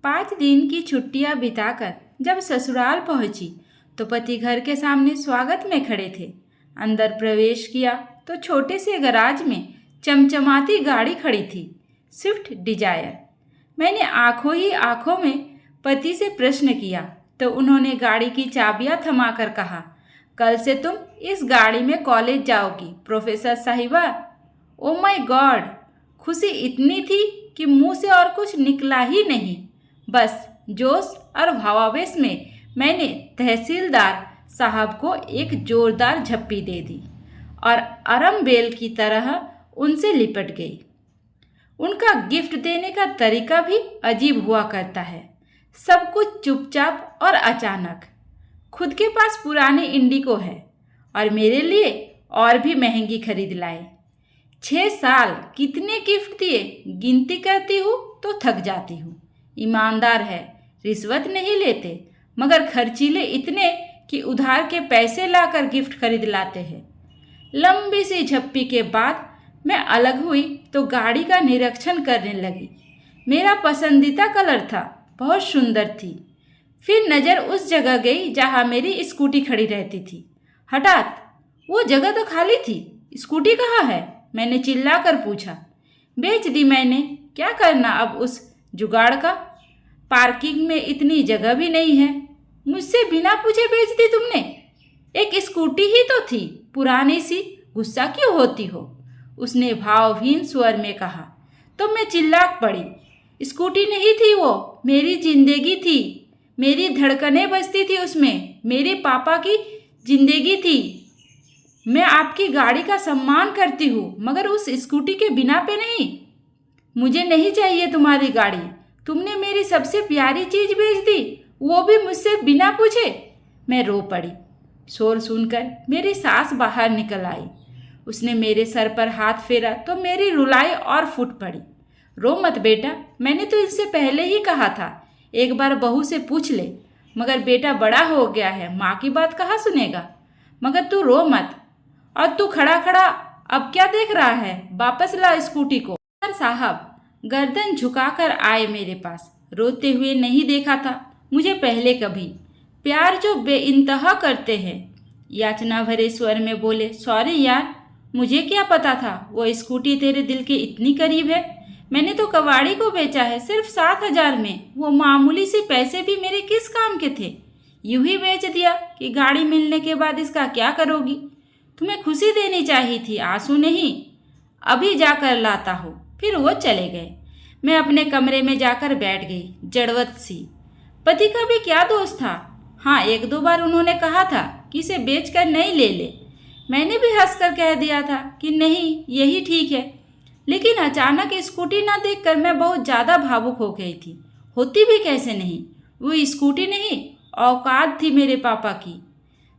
5 दिन की छुट्टियां बिताकर जब ससुराल पहुंची तो पति घर के सामने स्वागत में खड़े थे। अंदर प्रवेश किया तो छोटे से गराज में चमचमाती गाड़ी खड़ी थी, स्विफ्ट डिजायर। मैंने आंखों ही आंखों में पति से प्रश्न किया तो उन्होंने गाड़ी की चाबियां थमाकर कहा, कल से तुम इस गाड़ी में कॉलेज जाओगी प्रोफेसर साहिबा। Oh my God! खुशी इतनी थी कि मुंह से और कुछ निकला ही नहीं। बस जोश और भावावेश में मैंने तहसीलदार साहब को एक जोरदार झप्पी दे दी और अरमबेल की तरह उनसे लिपट गई। उनका गिफ्ट देने का तरीका भी अजीब हुआ करता है, सब कुछ चुपचाप और अचानक। खुद के पास पुरानी इंडिको है और मेरे लिए और भी महंगी खरीद लाए। 6 साल कितने गिफ्ट दिए, गिनती करती हूँ तो थक जाती हूँ। ईमानदार है, रिश्वत नहीं लेते, मगर खर्चीले इतने कि उधार के पैसे लाकर गिफ्ट खरीद लाते हैं। लंबी सी झप्पी के बाद मैं अलग हुई तो गाड़ी का निरीक्षण करने लगी। मेरा पसंदीदा कलर था, बहुत सुंदर थी। फिर नज़र उस जगह गई जहाँ मेरी स्कूटी खड़ी रहती थी। हठात वो जगह तो खाली थी, स्कूटी कहाँ है? मैंने चिल्लाकर पूछा। बेच दी मैंने, क्या करना अब उस जुगाड़ का? पार्किंग में इतनी जगह भी नहीं है। मुझसे बिना पूछे बेच दी तुमने? एक स्कूटी ही तो थी, पुरानी सी, गुस्सा क्यों होती हो? उसने भावहीन स्वर में कहा। तो मैं चिल्ला पड़ी। स्कूटी नहीं थी वो, मेरी जिंदगी थी। मेरी धड़कनें बजती थी उसमें, मेरे पापा की जिंदगी थी। मैं आपकी गाड़ी का सम्मान करती हूँ, मगर उस स्कूटी के बिना पे नहीं। मुझे नहीं चाहिए तुम्हारी गाड़ी। तुमने मेरी सबसे प्यारी चीज़ बेच दी, वो भी मुझसे बिना पूछे। मैं रो पड़ी। शोर सुनकर मेरी सास बाहर निकल आई। उसने मेरे सर पर हाथ फेरा तो मेरी रुलाई और फूट पड़ी। रो मत बेटा, मैंने तो इससे पहले ही कहा था, एक बार बहू से पूछ ले। मगर बेटा बड़ा हो गया है, माँ की बात कहाँ सुनेगा। मगर तू रो मत। और तू खड़ा खड़ा अब क्या देख रहा है? वापस ला स्कूटी को। साहब गर्दन झुकाकर आए मेरे पास। रोते हुए नहीं देखा था मुझे पहले कभी। प्यार जो बेइंतहा करते हैं। याचना भरे स्वर में बोले, सॉरी यार, मुझे क्या पता था वो स्कूटी तेरे दिल के इतनी करीब है। मैंने तो कबाड़ी को बेचा है सिर्फ 7,000 में। वो मामूली से पैसे भी मेरे किस काम के थे? यूं ही बेच दिया कि गाड़ी मिलने के बाद इसका क्या करोगी? तुम्हें खुशी देनी चाहिए थी, आंसू नहीं। अभी जाकर लाता हूँ। फिर वो चले गए। मैं अपने कमरे में जाकर बैठ गई, जड़वत सी। पति का भी क्या दोष था? हाँ, 1-2 बार उन्होंने कहा था कि इसे बेचकर नहीं ले ले। मैंने भी हंसकर कह दिया था कि नहीं, यही ठीक है। लेकिन अचानक स्कूटी ना देखकर मैं बहुत ज़्यादा भावुक हो गई थी। होती भी कैसे नहीं, वो स्कूटी नहीं, औकात थी मेरे पापा की।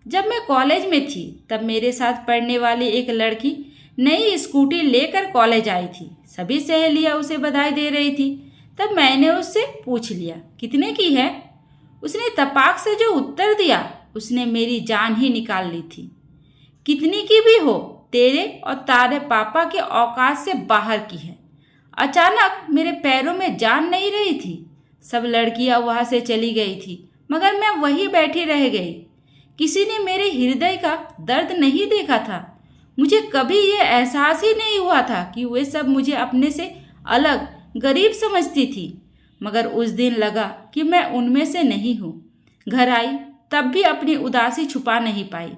जब मैं कॉलेज में थी तब मेरे साथ पढ़ने वाली एक लड़की नई स्कूटी लेकर कॉलेज आई थी। सभी सहेलियां उसे बधाई दे रही थी। तब मैंने उससे पूछ लिया, कितने की है? उसने तपाक से जो उत्तर दिया, उसने मेरी जान ही निकाल ली थी। कितनी की भी हो, तेरे और तारे पापा के औकात से बाहर की है। अचानक मेरे पैरों में जान नहीं रही थी। सब लड़कियां वहाँ से चली गई थी, मगर मैं वहीं बैठी रह गई। किसी ने मेरे हृदय का दर्द नहीं देखा था। मुझे कभी ये एहसास ही नहीं हुआ था कि वे सब मुझे अपने से अलग, गरीब समझती थी। मगर उस दिन लगा कि मैं उनमें से नहीं हूँ। घर आई तब भी अपनी उदासी छुपा नहीं पाई।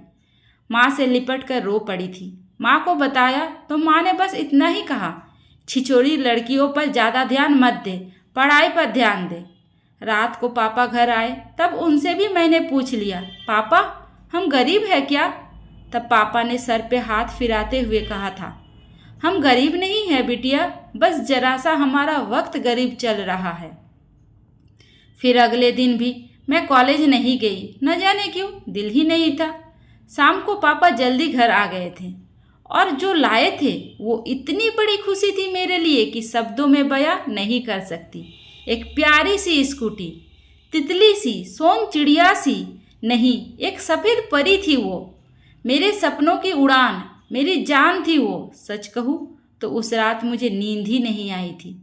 माँ से लिपट कर रो पड़ी थी। माँ को बताया तो माँ ने बस इतना ही कहा, छिछोरी लड़कियों पर ज़्यादा ध्यान मत दे, पढ़ाई पर ध्यान दे। रात को पापा घर आए तब उनसे भी मैंने पूछ लिया, पापा हम गरीब है क्या? तब पापा ने सर पे हाथ फिराते हुए कहा था, हम गरीब नहीं हैं बिटिया, बस जरा सा हमारा वक्त गरीब चल रहा है। फिर अगले दिन भी मैं कॉलेज नहीं गई, न जाने क्यों, दिल ही नहीं था। शाम को पापा जल्दी घर आ गए थे और जो लाए थे वो इतनी बड़ी खुशी थी मेरे लिए कि शब्दों में बयां नहीं कर सकती। एक प्यारी सी स्कूटी, तितली सी, सोन चिड़िया सी नहीं, एक सफ़ेद परी थी वो। मेरे सपनों की उड़ान, मेरी जान थी वो। सच कहूँ तो उस रात मुझे नींद ही नहीं आई थी।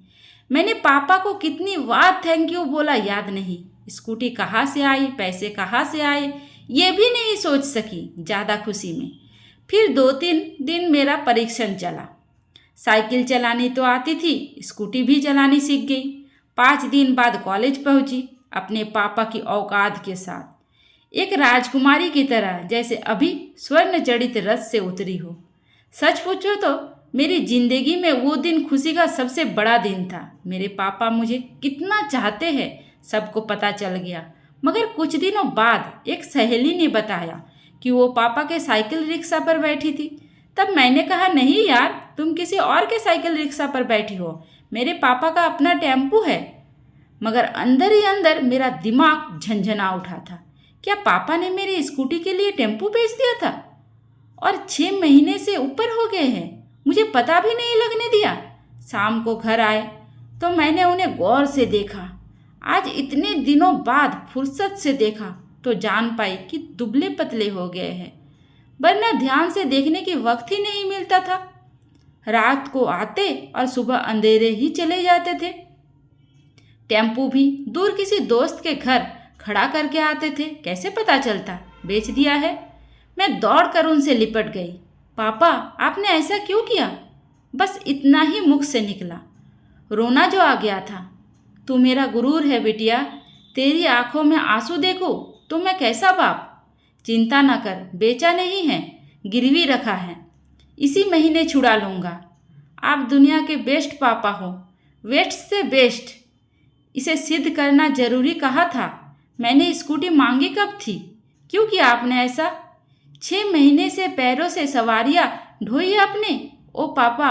मैंने पापा को कितनी बार थैंक यू बोला याद नहीं। स्कूटी कहाँ से आई, पैसे कहाँ से आए, ये भी नहीं सोच सकी ज़्यादा खुशी में। फिर 2-3 दिन मेरा परीक्षण चला। साइकिल चलानी तो आती थी, स्कूटी भी चलानी सीख गई। 5 दिन बाद कॉलेज पहुंची अपने पापा की औकात के साथ, एक राजकुमारी की तरह, जैसे अभी स्वर्ण जड़ित रथ से उतरी हो। सच पूछो तो मेरी जिंदगी में वो दिन खुशी का सबसे बड़ा दिन था। मेरे पापा मुझे कितना चाहते हैं सबको पता चल गया। मगर कुछ दिनों बाद एक सहेली ने बताया कि वो पापा के साइकिल रिक्शा पर बैठी थी। तब मैंने कहा, नहीं यार, तुम किसी और के साइकिल रिक्शा पर बैठी हो, मेरे पापा का अपना टेम्पू है। मगर अंदर ही अंदर मेरा दिमाग झंझना उठा था। क्या पापा ने मेरी स्कूटी के लिए टेम्पू बेच दिया था? और 6 महीने से ऊपर हो गए हैं, मुझे पता भी नहीं लगने दिया। शाम को घर आए तो मैंने उन्हें गौर से देखा। आज इतने दिनों बाद फुर्सत से देखा तो जान पाई कि दुबले पतले हो गए हैं, वरना ध्यान से देखने की वक्त ही नहीं मिलता था। रात को आते और सुबह अंधेरे ही चले जाते थे। टेम्पू भी दूर किसी दोस्त के घर खड़ा करके आते थे। कैसे पता चलता बेच दिया है? मैं दौड़कर उनसे लिपट गई। पापा, आपने ऐसा क्यों किया? बस इतना ही मुख से निकला। रोना जो आ गया था। तू मेरा गुरूर है बिटिया, तेरी आंखों में आंसू देखो तो मैं कैसा बाप। चिंता न कर, बेचा नहीं है, गिरवी रखा है, इसी महीने छुड़ा लूँगा। आप दुनिया के बेस्ट पापा हो, वेस्ट से बेस्ट। इसे सिद्ध करना जरूरी कहा था। मैंने स्कूटी मांगी कब थी? क्यों किया आपने ऐसा? 6 महीने से पैरों से सवारियाँ ढोई आपने। ओ पापा,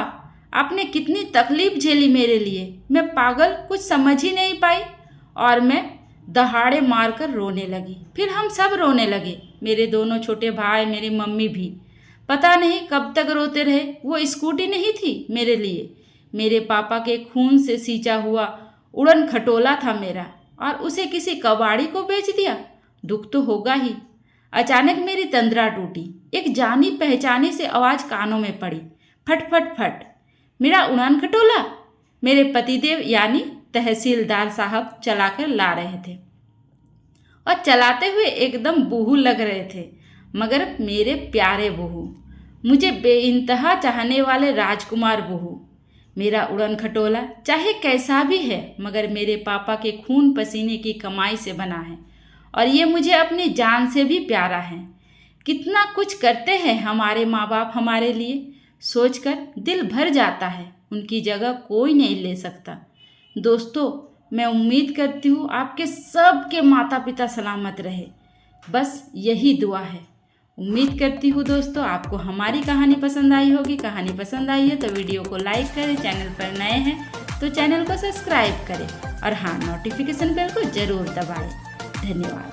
आपने कितनी तकलीफ झेली मेरे लिए। मैं पागल कुछ समझ ही नहीं पाई और मैं दहाड़े मारकर रोने लगी। फिर हम सब रोने लगे, मेरे दोनों छोटे भाई, मेरी मम्मी भी। पता नहीं कब तक रोते रहे। वो स्कूटी नहीं थी मेरे लिए, मेरे पापा के खून से सींचा हुआ उड़न खटोला था मेरा, और उसे किसी कबाड़ी को बेच दिया। दुख तो होगा ही। अचानक मेरी तंद्रा टूटी। एक जानी पहचानी से आवाज़ कानों में पड़ी, फट फट फट। मेरा उड़न खटोला मेरे पतिदेव यानी तहसीलदार साहब चलाकर ला रहे थे, और चलाते हुए एकदम बूहू लग रहे थे। मगर मेरे प्यारे बहू, मुझे बेइंतहा चाहने वाले राजकुमार बहू। मेरा उड़न खटोला चाहे कैसा भी है, मगर मेरे पापा के खून पसीने की कमाई से बना है, और ये मुझे अपनी जान से भी प्यारा है। कितना कुछ करते हैं हमारे माँ बाप हमारे लिए, सोचकर दिल भर जाता है। उनकी जगह कोई नहीं ले सकता। दोस्तों, मैं उम्मीद करती हूँ आपके सबके माता पिता सलामत रहे, बस यही दुआ है। उम्मीद करती हूँ दोस्तों आपको हमारी कहानी पसंद आई होगी। कहानी पसंद आई है तो वीडियो को लाइक करें, चैनल पर नए हैं तो चैनल को सब्सक्राइब करें, और हाँ, नोटिफिकेशन बेल को ज़रूर दबाएं। धन्यवाद।